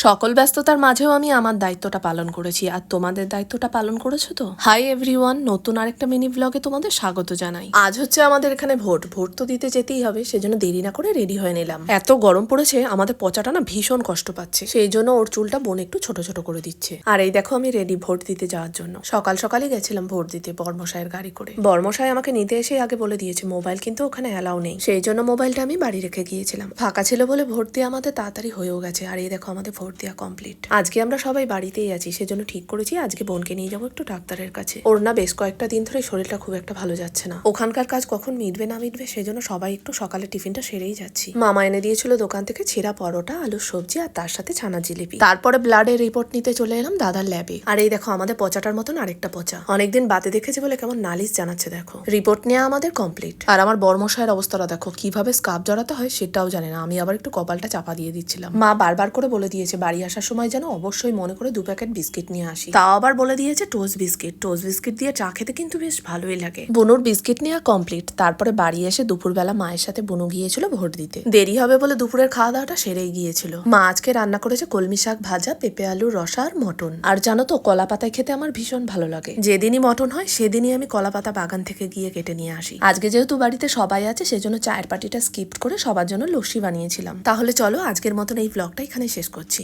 সকল ব্যস্ততার মাঝেও আমি আমার দায়িত্বটা পালন করেছি, আর তোমাদের দায়িত্বটা পালন করেছো তো। হাই এভরিওয়ান, নতুন আরেকটা মিনি ব্লগে তোমাদের স্বাগত জানাই। আজ হচ্ছে আমাদের এখানে ভোট তো দিতে যেতেই হবে, সেজন্য দেরি না করে রেডি হয়ে নিলাম। এত গরম পড়েছে, আমাদের পচাটা না ভীষণ কষ্ট পাচ্ছে, সেই জন্য ওর চুলটা বোন একটু ছোট ছোট করে দিচ্ছে। আর এই দেখো আমি রেডি ভোট দিতে যাওয়ার জন্য। সকাল সকালই গেছিলাম ভোট দিতে বর্মশাইয়ের গাড়ি করে। বর্মশাই আমাকে নিতে এসে আগে বলে দিয়েছে মোবাইল কিন্তু ওখানে অ্যালাউ নেই, সেই জন্য মোবাইলটা আমি বাড়ি রেখে গিয়েছিলাম। ফাঁকা ছিল বলে ভোট দিয়ে আমাদের তাড়াতাড়ি হয়েও গেছে। আর এই দেখো আমাদের ভোট দেওয়া কমপ্লিট। আজকে আমরা সবাই বাড়িতেই আছি, সেজন্য ঠিক করেছি আজকে বোনকে নিয়ে যাবো একটু ডাক্তারের কাছে। ওর না বেশ কয়েকটা দিন ধরে শরীরটা খুব একটা ভালো যাচ্ছে না। ওখানকার কাজ কখন মিটবে না মিটবে, সেজন্য সবাই একটু সকালে টিফিনটা সেরেই যাচ্ছি। মামা এনে দিয়েছিল দোকান থেকে ছেঁড়া পরোটা, আলুর সবজি আর তার সাথে ছানা জিলিপি। তারপরে ব্লাডের রিপোর্ট নিতে চলে এলাম দাদার ল্যাবে। আর এই দেখো আমাদের পচাটার মতন আরেকটা পচা, অনেকদিন বাদে দেখেছে বলে কেমন নালিশ জানাচ্ছে। দেখো রিপোর্ট নেওয়া আমাদের কমপ্লিট। আর আমার বর্মশায়ের অবস্থাটা দেখো, কিভাবে স্কার্ফ জড়াতে হয় সেটাও জানে না। আমি আবার একটু কপালটা চাপা দিয়ে দিচ্ছিলাম। মা বারবার করে বলে দিয়েছে বাড়ি আসার সময় যেন অবশ্যই মনে করে 2 প্যাকেট বিস্কিট নিয়ে আসি। তাও আবার বলে দিয়েছে টোস্ট বিস্কিট দিয়ে চা খেতে কিন্তু বেশ ভালোই লাগে। বনুর বিস্কিট নেওয়া কমপ্লিট। তারপরে বাড়ি এসে দুপুরবেলা মায়ের সাথে বনু গিয়েছিল ভোট দিতে। দেরি হবে বলে দুপুরের খাওয়া দাওয়াটা সেরেই গিয়েছিল। মা আজকে রান্না করেছে কলমি শাক ভাজা, পেঁপে আলুর রসা আর মটন। আর জানো তো কলা পাতায় খেতে আমার ভীষণ ভালো লাগে। যেদিনই মটন হয় সেদিনই আমি কলা পাতা বাগান থেকে গিয়ে কেটে নিয়ে আসি। আজকে যেহেতু বাড়িতে সবাই আছে, সেজন্য চায়ের পার্টিটা স্কিপ করে সবার জন্য লস্যি বানিয়েছিলাম। তাহলে চলো আজকের মতন এই ব্লগটা এখানে শেষ করছি।